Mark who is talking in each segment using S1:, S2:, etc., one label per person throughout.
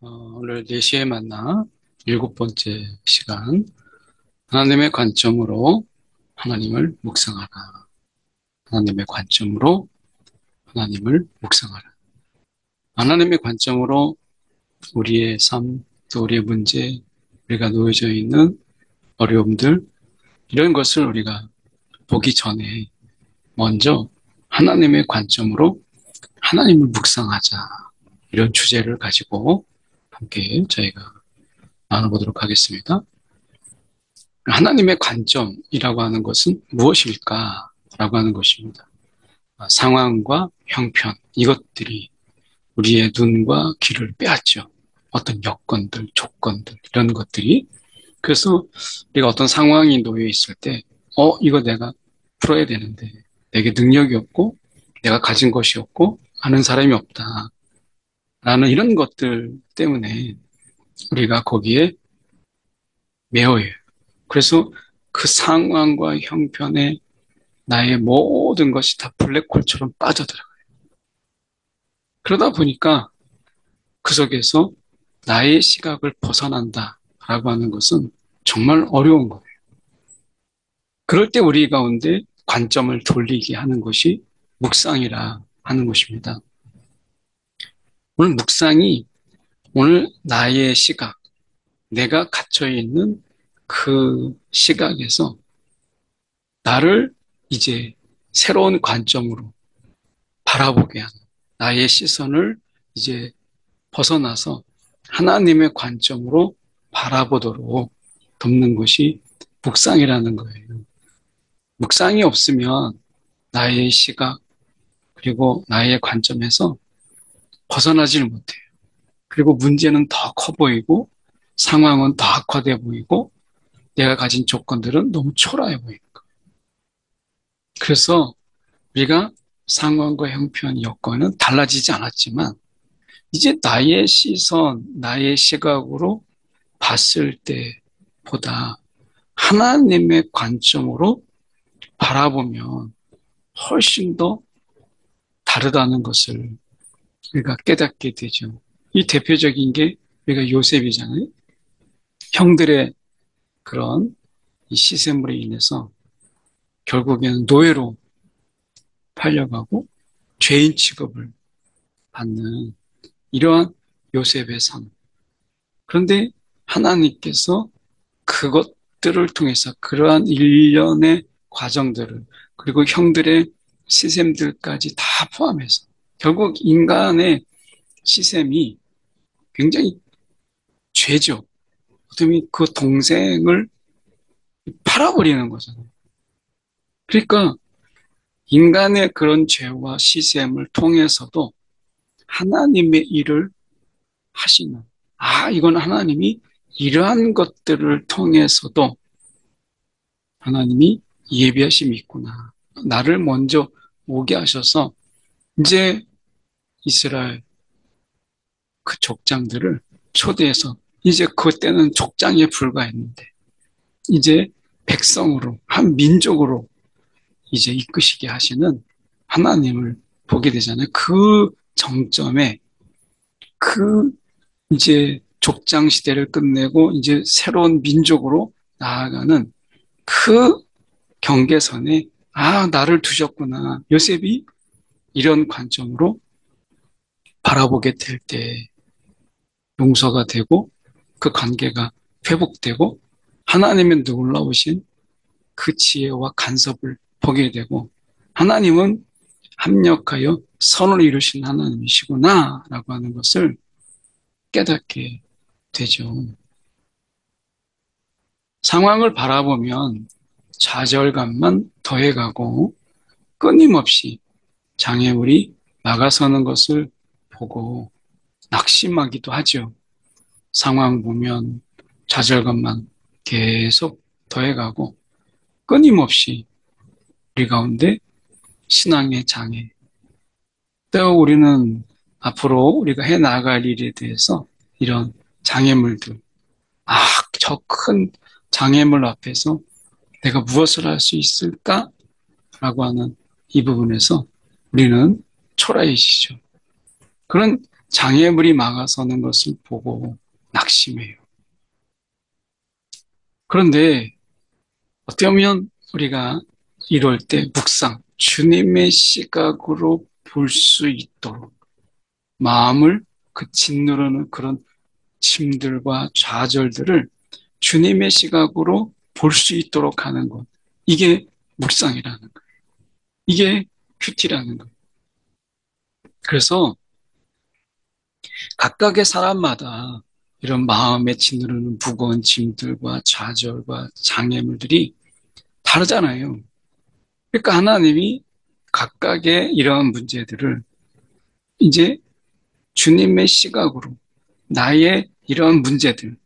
S1: 오늘 4시에 만나 7번째 시간. 하나님의 관점으로 하나님을 묵상하라. 하나님의 관점으로 하나님을 묵상하라. 하나님의 관점으로 우리의 삶, 또 우리의 문제, 우리가 놓여져 있는 어려움들, 이런 것을 우리가 보기 전에 먼저 하나님의 관점으로 하나님을 묵상하자. 이런 주제를 가지고 함께 저희가 나눠보도록 하겠습니다. 하나님의 관점이라고 하는 것은 무엇일까? 라고 하는 것입니다. 상황과 형편, 이것들이 우리의 눈과 귀를 빼앗죠. 어떤 여건들, 조건들, 이런 것들이. 그래서 우리가 어떤 상황이 놓여 있을 때, 이거 내가 풀어야 되는데, 내게 능력이 없고, 내가 가진 것이 없고, 아는 사람이 없다. 라는 이런 것들 때문에 우리가 거기에 매여요. 그래서 그 상황과 형편에 나의 모든 것이 다 블랙홀처럼 빠져들어가요. 그러다 보니까 그 속에서 나의 시각을 벗어난다라고 하는 것은 정말 어려운 거예요. 그럴 때 우리 가운데 관점을 돌리게 하는 것이 묵상이라 하는 것입니다. 오늘 묵상이 오늘 나의 시각, 내가 갇혀 있는 그 시각에서 나를 이제 새로운 관점으로 바라보게 하는 나의 시선을 이제 벗어나서 하나님의 관점으로 바라보도록 돕는 것이 묵상이라는 거예요. 묵상이 없으면 나의 시각 그리고 나의 관점에서 벗어나질 못해요. 그리고 문제는 더 커 보이고 상황은 더 악화돼 보이고 내가 가진 조건들은 너무 초라해 보이니까. 그래서 우리가 상황과 형편, 여건은 달라지지 않았지만 이제 나의 시선, 나의 시각으로 봤을 때보다 하나님의 관점으로 바라보면 훨씬 더 다르다는 것을 우리가 깨닫게 되죠. 이 대표적인 게 우리가 요셉이잖아요. 형들의 그런 이 시샘으로 인해서 결국에는 노예로 팔려가고 죄인 취급을 받는 이러한 요셉의 삶. 그런데 하나님께서 그것들을 통해서 그러한 일련의 과정들을 그리고 형들의 시샘들까지 다 포함해서 결국 인간의 시샘이 굉장히 죄죠. 어쩌면 그 동생을 팔아버리는 거잖아요. 그러니까 인간의 그런 죄와 시샘을 통해서도 하나님의 일을 하시는, 이건 하나님이 이러한 것들을 통해서도 하나님이 예비하심이 있구나. 나를 먼저 오게 하셔서 이제 이스라엘 그 족장들을 초대해서 이제 그때는 족장에 불과했는데 이제 백성으로 한 민족으로 이제 이끄시게 하시는 하나님을 보게 되잖아요. 그 정점에 그 이제 족장 시대를 끝내고 이제 새로운 민족으로 나아가는 그 경계선에 나를 두셨구나. 요셉이 이런 관점으로 바라보게 될 때 용서가 되고 그 관계가 회복되고 하나님의 놀라우신 그 지혜와 간섭을 보게 되고 하나님은 합력하여 선을 이루신 하나님이시구나 라고 하는 것을 깨닫게 되죠. 상황을 바라보면 좌절감만 더해가고 끊임없이 장애물이 막아서는 것을 보고 낙심하기도 하죠. 상황 보면 좌절감만 계속 더해가고 끊임없이 우리 가운데 신앙의 장애. 또 우리는 앞으로 우리가 해 나갈 일에 대해서 이런 장애물들, 저 큰 장애물 앞에서 내가 무엇을 할 수 있을까? 라고 하는 이 부분에서 우리는 초라해지죠. 그런 장애물이 막아서는 것을 보고 낙심해요. 그런데 어떻게 보면 우리가 이럴 때 묵상, 주님의 시각으로 볼 수 있도록 마음을 그 짓누르는 그런 짐들과 좌절들을 주님의 시각으로 볼 수 있도록 하는 것. 이게 묵상이라는 거예요. 이게 큐티라는 거예요. 그래서 각각의 사람마다 이런 마음에 짓누르는 무거운 짐들과 좌절과 장애물들이 다르잖아요. 그러니까 하나님이 각각의 이러한 문제들을 이제 주님의 시각으로 나의 이러한 문제들,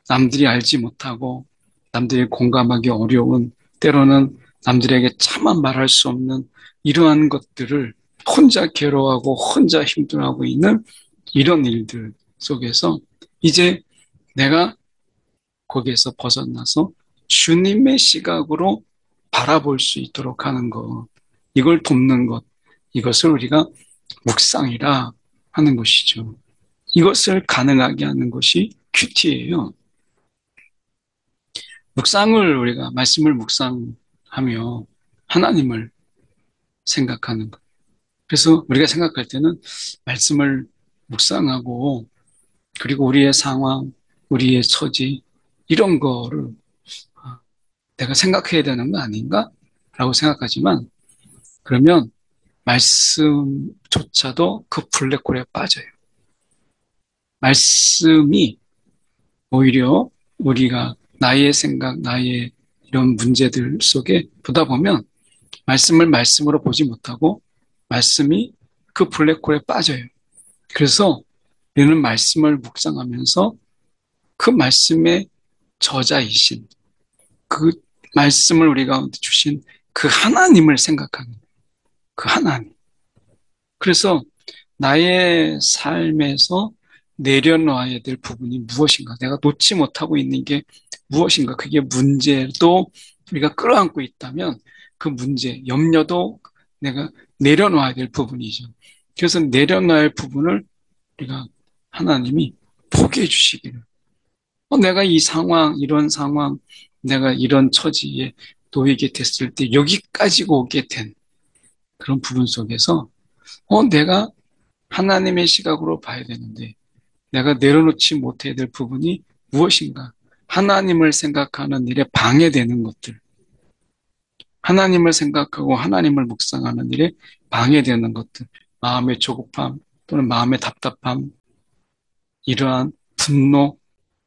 S1: 남들이 알지 못하고 남들이 공감하기 어려운 때로는 남들에게 차마 말할 수 없는 이러한 것들을 혼자 괴로워하고 혼자 힘들어하고 있는 이런 일들 속에서 이제 내가 거기에서 벗어나서 주님의 시각으로 바라볼 수 있도록 하는 것, 이걸 돕는 것, 이것을 우리가 묵상이라 하는 것이죠. 이것을 가능하게 하는 것이 큐티예요. 묵상을 우리가 말씀을 묵상하며 하나님을 생각하는 것. 그래서 우리가 생각할 때는 말씀을 묵상하고 그리고 우리의 상황, 우리의 처지 이런 거를 내가 생각해야 되는 거 아닌가? 라고 생각하지만 그러면 말씀조차도 그 블랙홀에 빠져요. 말씀이 오히려 우리가 나의 생각, 나의 이런 문제들 속에 보다 보면 말씀을 말씀으로 보지 못하고 말씀이 그 블랙홀에 빠져요. 그래서 우리는 말씀을 묵상하면서 그 말씀의 저자이신 그 말씀을 우리 가운데 주신 그 하나님을 생각하는 그 하나님. 그래서 나의 삶에서 내려놔야 될 부분이 무엇인가? 내가 놓지 못하고 있는 게 무엇인가? 그게 문제도 우리가 끌어안고 있다면 그 문제, 염려도 내가 내려놔야 될 부분이죠. 그래서 내려놔야 할 부분을 우리가 하나님이 보게 해주시기를. 내가 이 상황, 이런 상황, 내가 이런 처지에 놓이게 됐을 때 여기까지 오게 된 그런 부분 속에서 내가 하나님의 시각으로 봐야 되는데 내가 내려놓지 못해야 될 부분이 무엇인가? 하나님을 생각하는 일에 방해되는 것들. 하나님을 생각하고 하나님을 묵상하는 일에 방해되는 것들. 마음의 조급함 또는 마음의 답답함, 이러한 분노,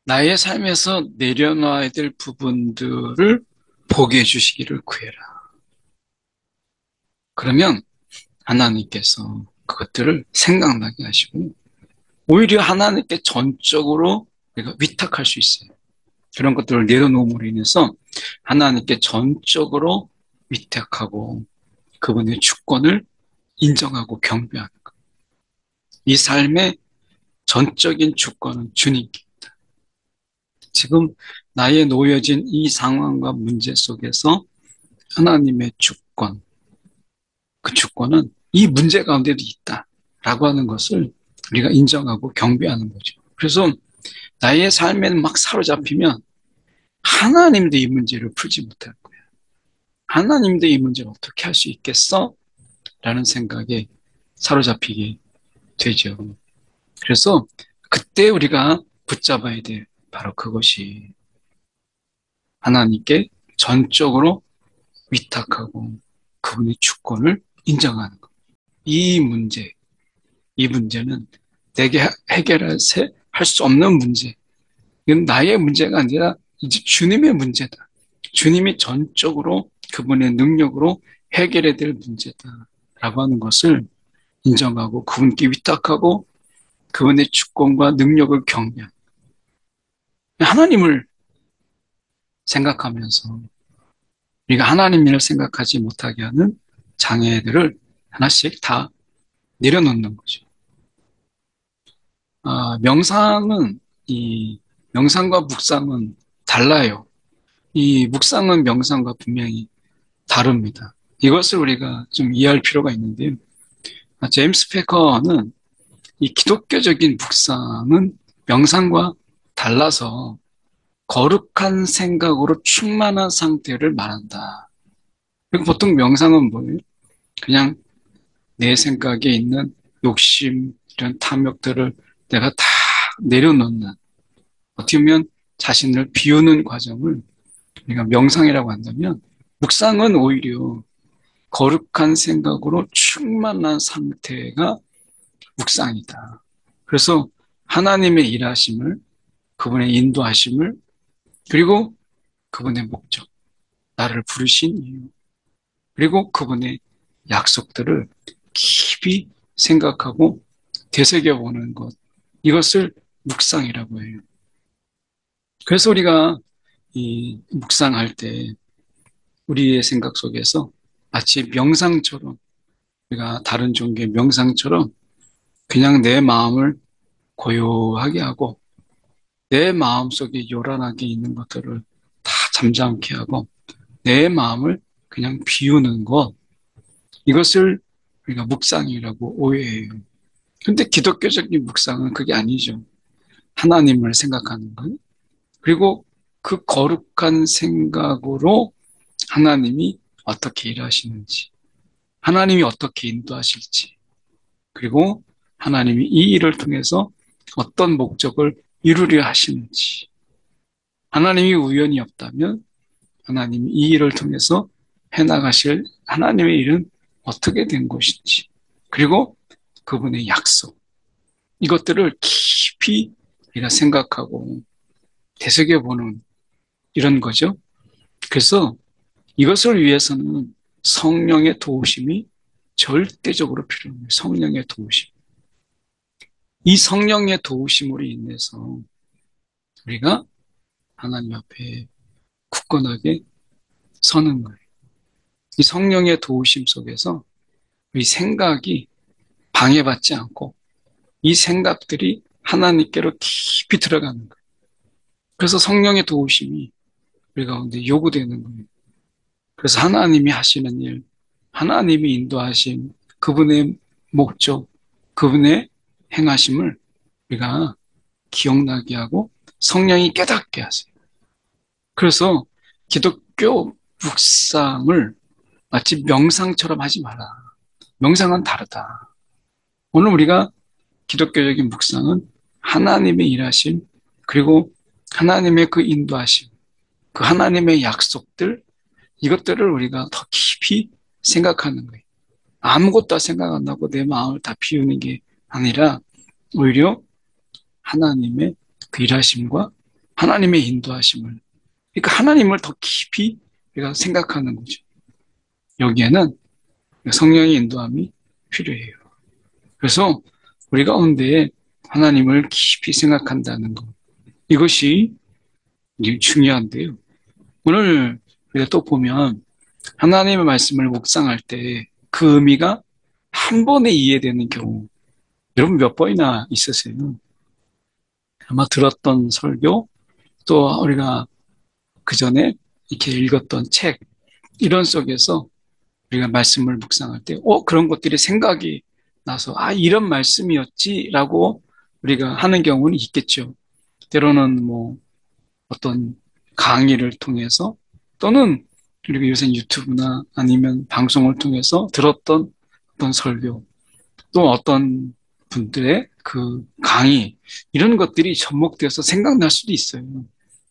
S1: 나의 삶에서 내려놔야 될 부분들을 보게 해주시기를 구해라. 그러면 하나님께서 그것들을 생각나게 하시고 오히려 하나님께 전적으로 우리가 위탁할 수 있어요. 그런 것들을 내려놓음으로 인해서 하나님께 전적으로 위탁하고 그분의 주권을 인정하고 경배하는 것. 이 삶의 전적인 주권은 주님께. 지금 나의 놓여진 이 상황과 문제 속에서 하나님의 주권, 그 주권은 이 문제 가운데도 있다라고 하는 것을 우리가 인정하고 경배하는 거죠. 그래서 나의 삶에는 막 사로잡히면 하나님도 이 문제를 풀지 못할 거야. 하나님도 이 문제를 어떻게 할 수 있겠어? 라는 생각에 사로잡히게 되죠. 그래서 그때 우리가 붙잡아야 될 바로 그것이 하나님께 전적으로 위탁하고 그분의 주권을 인정하는 것. 이 문제, 이 문제는 내게 해결할 수 없는 문제. 이건 나의 문제가 아니라 이제 주님의 문제다. 주님이 전적으로 그분의 능력으로 해결해야 될 문제다라고 하는 것을 인정하고 그분께 위탁하고 그분의 주권과 능력을 경배하는 하나님을 생각하면서 우리가 하나님을 생각하지 못하게 하는 장애들을 하나씩 다 내려놓는 거죠. 명상과 묵상은 달라요. 이 묵상은 명상과 분명히 다릅니다. 이것을 우리가 좀 이해할 필요가 있는데요. 제임스 패커는 이 기독교적인 묵상은 명상과 달라서 거룩한 생각으로 충만한 상태를 말한다. 그리고 보통 명상은 뭐예요? 그냥 내 생각에 있는 욕심, 이런 탐욕들을 내가 다 내려놓는, 어떻게 보면 자신을 비우는 과정을 우리가 명상이라고 한다면, 묵상은 오히려 거룩한 생각으로 충만한 상태가 묵상이다. 그래서 하나님의 일하심을, 그분의 인도하심을, 그리고 그분의 목적, 나를 부르신 이유, 그리고 그분의 약속들을 깊이 생각하고 되새겨보는 것, 이것을 묵상이라고 해요. 그래서 우리가 이 묵상할 때 우리의 생각 속에서 마치 명상처럼, 우리가 다른 종교의 명상처럼 그냥 내 마음을 고요하게 하고 내 마음속에 요란하게 있는 것들을 다 잠잠케 하고 내 마음을 그냥 비우는 것, 이것을 우리가 묵상이라고 오해해요. 근데 기독교적인 묵상은 그게 아니죠. 하나님을 생각하는 것. 그리고 그 거룩한 생각으로 하나님이 어떻게 일하시는지, 하나님이 어떻게 인도하실지, 그리고 하나님이 이 일을 통해서 어떤 목적을 이루려 하시는지, 하나님이 우연이 없다면 하나님이 이 일을 통해서 해나가실 하나님의 일은 어떻게 된 것인지, 그리고 그분의 약속, 이것들을 깊이 우리가 생각하고 되새겨보는 이런 거죠. 그래서 이것을 위해서는 성령의 도우심이 절대적으로 필요합니다. 성령의 도우심. 이 성령의 도우심으로 인해서 우리가 하나님 앞에 굳건하게 서는 거예요. 이 성령의 도우심 속에서 이 생각이 방해받지 않고 이 생각들이 하나님께로 깊이 들어가는 거예요. 그래서 성령의 도우심이 우리 가운데 요구되는 거예요. 그래서 하나님이 하시는 일, 하나님이 인도하신 그분의 목적, 그분의 행하심을 우리가 기억나게 하고 성령이 깨닫게 하세요. 그래서 기독교 묵상을 마치 명상처럼 하지 마라. 명상은 다르다. 오늘 우리가 기독교적인 묵상은 하나님의 일하심, 그리고 하나님의 그 인도하심, 그 하나님의 약속들, 이것들을 우리가 더 깊이 생각하는 거예요. 아무것도 생각 안 나고 내 마음을 다 비우는 게 아니라 오히려 하나님의 그 일하심과 하나님의 인도하심을, 그러니까 하나님을 더 깊이 우리가 생각하는 거죠. 여기에는 성령의 인도함이 필요해요. 그래서 우리 가운데 하나님을 깊이 생각한다는 것, 이것이 중요한데요. 오늘 우리가 또 보면 하나님의 말씀을 묵상할 때 그 의미가 한 번에 이해되는 경우, 여러분 몇 번이나 있으세요? 아마 들었던 설교, 또 우리가 그 전에 이렇게 읽었던 책, 이런 속에서 우리가 말씀을 묵상할 때, 그런 것들이 생각이 나서, 이런 말씀이었지라고 우리가 하는 경우는 있겠죠. 때로는 뭐 어떤 강의를 통해서 또는 그리고 요새 유튜브나 아니면 방송을 통해서 들었던 어떤 설교, 또 어떤 분들의 그 강의, 이런 것들이 접목돼서 생각날 수도 있어요.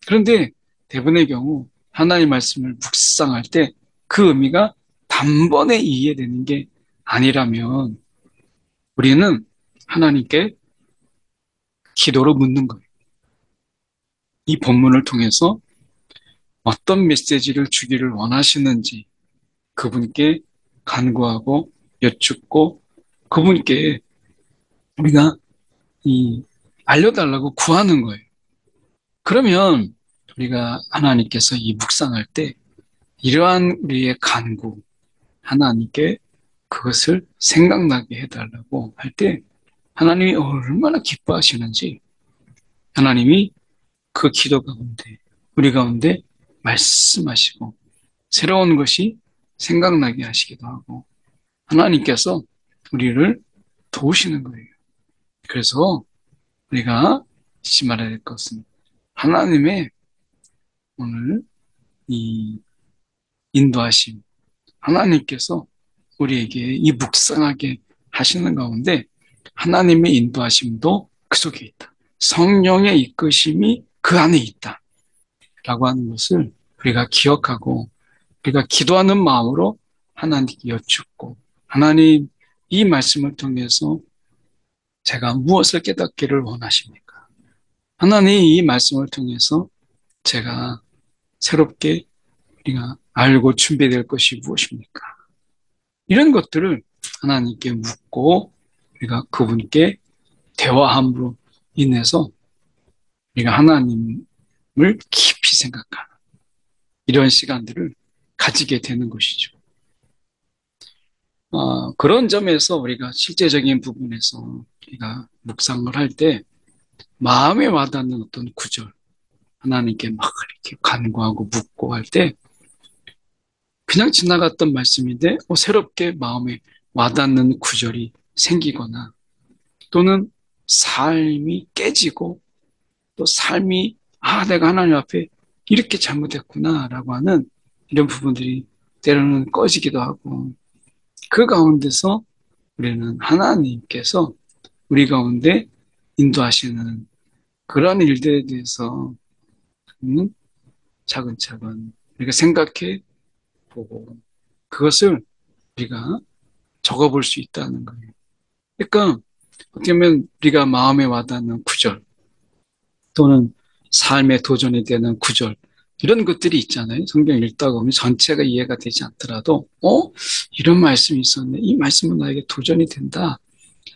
S1: 그런데 대부분의 경우 하나님의 말씀을 묵상할 때 그 의미가 단번에 이해되는 게 아니라면 우리는 하나님께 기도로 묻는 거예요. 이 본문을 통해서 어떤 메시지를 주기를 원하시는지 그분께 간구하고 여쭙고 그분께 우리가 알려달라고 구하는 거예요. 그러면 우리가 하나님께서 이 묵상할 때 이러한 우리의 간구, 하나님께 그것을 생각나게 해달라고 할 때 하나님이 얼마나 기뻐하시는지 하나님이 그 기도 가운데, 우리 가운데 말씀하시고 새로운 것이 생각나게 하시기도 하고 하나님께서 우리를 도우시는 거예요. 그래서 우리가 잊지 말아야 될 것은 하나님의 오늘 이 인도하심, 하나님께서 우리에게 이 묵상하게 하시는 가운데 하나님의 인도하심도 그 속에 있다. 성령의 이끄심이 그 안에 있다. 라고 하는 것을 우리가 기억하고 우리가 기도하는 마음으로 하나님께 여쭙고 하나님 이 말씀을 통해서 제가 무엇을 깨닫기를 원하십니까? 하나님 이 말씀을 통해서 제가 새롭게 우리가 알고 준비될 것이 무엇입니까? 이런 것들을 하나님께 묻고 우리가 그분께 대화함으로 인해서 우리가 하나님을 깊이 생각하는 이런 시간들을 가지게 되는 것이죠. 그런 점에서 우리가 실제적인 부분에서 우리가 묵상을 할 때 마음에 와닿는 어떤 구절, 하나님께 막 이렇게 간구하고 묻고 할 때 그냥 지나갔던 말씀인데 새롭게 마음에 와닿는 구절이 생기거나 또는 삶이 깨지고 또 삶이 내가 하나님 앞에 이렇게 잘못했구나라고 하는 이런 부분들이 때로는 꺼지기도 하고 그 가운데서 우리는 하나님께서 우리 가운데 인도하시는 그런 일들에 대해서 차근차근 우리가 생각해 보고 그것을 우리가 적어볼 수 있다는 거예요. 그러니까 어떻게 보면 우리가 마음에 와닿는 구절 또는 삶의 도전이 되는 구절 이런 것들이 있잖아요. 성경 읽다 보면 전체가 이해가 되지 않더라도 이런 말씀이 있었네. 이 말씀은 나에게 도전이 된다.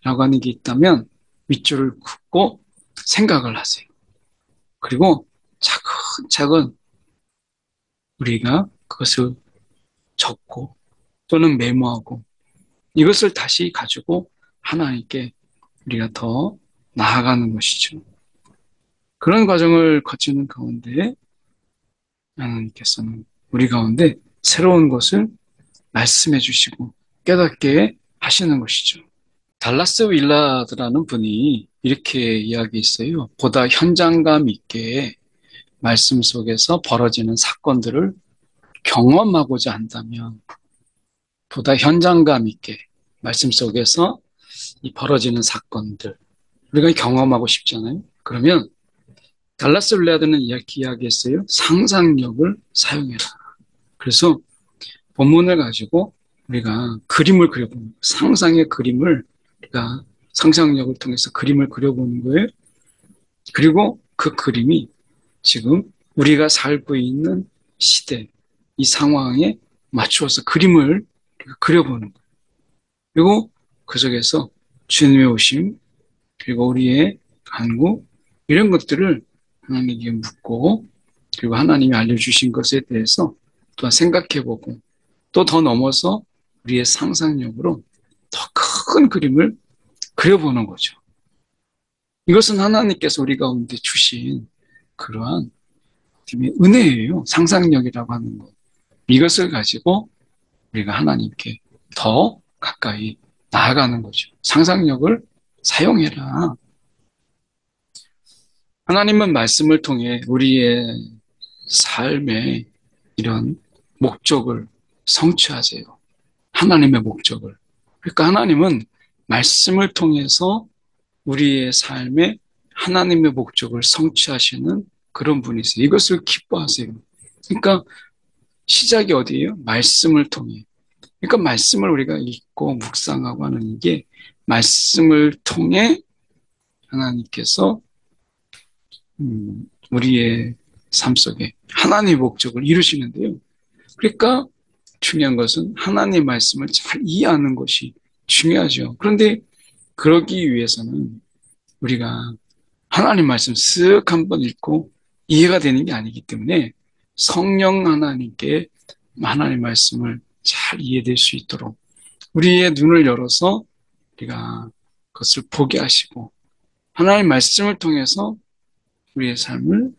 S1: 라고 하는 게 있다면 밑줄을 긋고 생각을 하세요. 그리고 차근차근 우리가 그것을 적고 또는 메모하고 이것을 다시 가지고 하나님께 우리가 더 나아가는 것이죠. 그런 과정을 거치는 가운데 하나님께서는 우리 가운데 새로운 것을 말씀해 주시고 깨닫게 하시는 것이죠. 달라스 윌라드라는 분이 이렇게 이야기했어요. 보다 현장감 있게 말씀 속에서 벌어지는 사건들을 경험하고자 한다면 보다 현장감 있게 말씀 속에서 이 벌어지는 사건들 우리가 경험하고 싶잖아요. 그러면 달라스 윌라드는 이렇게 이야기했어요. 상상력을 사용해라. 그래서 본문을 가지고 우리가 그림을 그려보는 거예요. 상상의 그림을 우리가 상상력을 통해서 그림을 그려보는 거예요. 그리고 그 그림이 지금 우리가 살고 있는 시대, 이 상황에 맞추어서 그림을 그려보는 거예요. 그리고 그 속에서 주님의 오심, 그리고 우리의 간구, 이런 것들을 하나님께 묻고, 그리고 하나님이 알려주신 것에 대해서 또한 생각해보고, 또 더 넘어서 우리의 상상력으로 더 큰 그림을 그려보는 거죠. 이것은 하나님께서 우리 가운데 주신 그러한 은혜예요. 상상력이라고 하는 것. 이것을 가지고 우리가 하나님께 더 가까이 나아가는 거죠. 상상력을 사용해라. 하나님은 말씀을 통해 우리의 삶의 이런 목적을 성취하세요. 하나님의 목적을. 그러니까 하나님은 말씀을 통해서 우리의 삶에 하나님의 목적을 성취하시는 그런 분이세요. 이것을 기뻐하세요. 그러니까 시작이 어디예요? 말씀을 통해. 그러니까 말씀을 우리가 읽고 묵상하고 하는 이게 말씀을 통해 하나님께서 우리의 삶 속에 하나님의 목적을 이루시는데요. 그러니까 중요한 것은 하나님의 말씀을 잘 이해하는 것이 중요하죠. 그런데 그러기 위해서는 우리가 하나님 말씀 쓱 한번 읽고 이해가 되는 게 아니기 때문에 성령 하나님께 하나님 말씀을 잘 이해될 수 있도록 우리의 눈을 열어서 우리가 그것을 보게 하시고 하나님 말씀을 통해서 우리의 삶을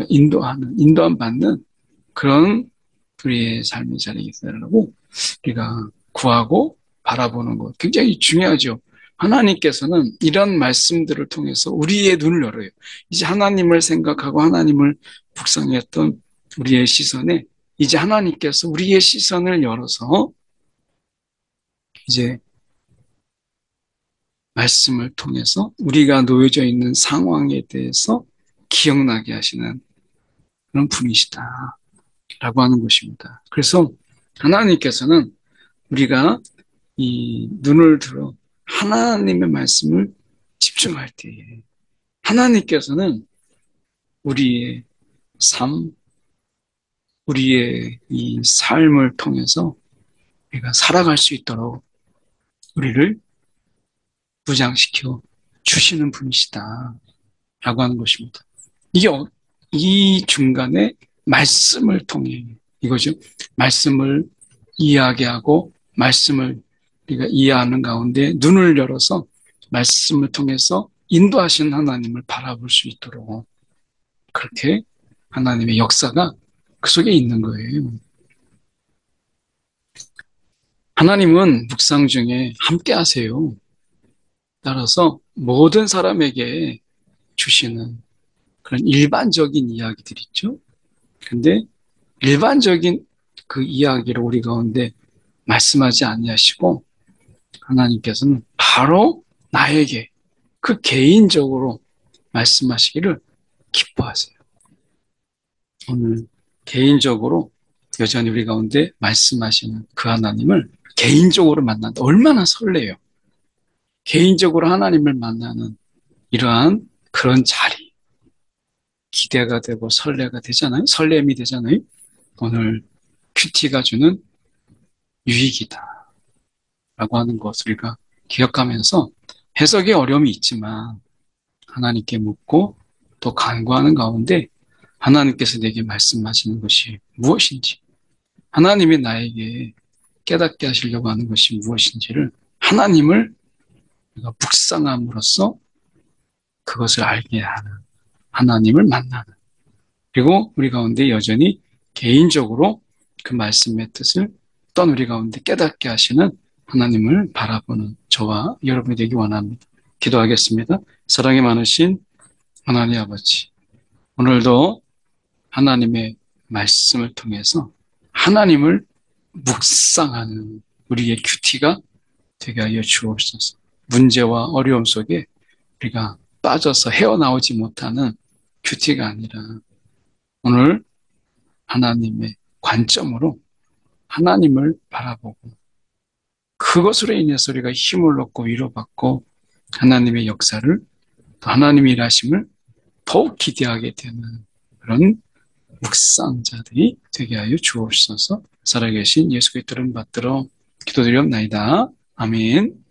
S1: 인도함 받는 그런 우리의 삶의 자리에 있으라고 우리가 구하고 바라보는 것 굉장히 중요하죠. 하나님께서는 이런 말씀들을 통해서 우리의 눈을 열어요. 이제 하나님을 생각하고 하나님을 묵상했던 우리의 시선에 이제 하나님께서 우리의 시선을 열어서 이제 말씀을 통해서 우리가 놓여져 있는 상황에 대해서 기억나게 하시는 그런 분이시다. 라고 하는 것입니다. 그래서 하나님께서는 우리가 이 눈을 들어 하나님의 말씀을 집중할 때에 하나님께서는 우리의 삶, 우리의 이 삶을 통해서 우리가 살아갈 수 있도록 우리를 무장시켜 주시는 분이시다. 라고 하는 것입니다. 이게 이 중간에 말씀을 통해 이거죠. 말씀을 이해하게 하고 말씀을 우리가 이해하는 가운데 눈을 열어서 말씀을 통해서 인도하신 하나님을 바라볼 수 있도록 그렇게 하나님의 역사가 그 속에 있는 거예요. 하나님은 묵상 중에 함께 하세요. 따라서 모든 사람에게 주시는 그런 일반적인 이야기들 있죠. 근데 일반적인 그 이야기를 우리 가운데 말씀하지 아니하시고 하나님께서는 바로 나에게 그 개인적으로 말씀하시기를 기뻐하세요. 오늘 개인적으로 여전히 우리 가운데 말씀하시는 그 하나님을 개인적으로 만난다. 얼마나 설레요. 개인적으로 하나님을 만나는 이러한 그런 자리. 기대가 되고 설레가 되잖아요. 설렘이 되잖아요. 오늘 큐티가 주는 유익이다. 라고 하는 것을 우리가 기억하면서 해석에 어려움이 있지만 하나님께 묻고 또 간구하는 가운데 하나님께서 내게 말씀하시는 것이 무엇인지 하나님이 나에게 깨닫게 하시려고 하는 것이 무엇인지를 하나님을 우리가 묵상함으로써 그것을 알게 하는 하나님을 만나는 그리고 우리 가운데 여전히 개인적으로 그 말씀의 뜻을 어떤 우리 가운데 깨닫게 하시는 하나님을 바라보는 저와 여러분이 되기 원합니다. 기도하겠습니다. 사랑이 많으신 하나님 아버지, 오늘도 하나님의 말씀을 통해서 하나님을 묵상하는 우리의 큐티가 되게 하여 주옵소서. 문제와 어려움 속에 우리가 빠져서 헤어나오지 못하는 큐티가 아니라 오늘 하나님의 관점으로 하나님을 바라보고 그것으로 인해서 우리가 힘을 얻고 위로받고 하나님의 역사를 또 하나님의 일하심을 더욱 기대하게 되는 그런 묵상자들이 되게 하여 주옵소서. 살아계신 예수 그리스도를 받들어 기도드리옵나이다. 아멘.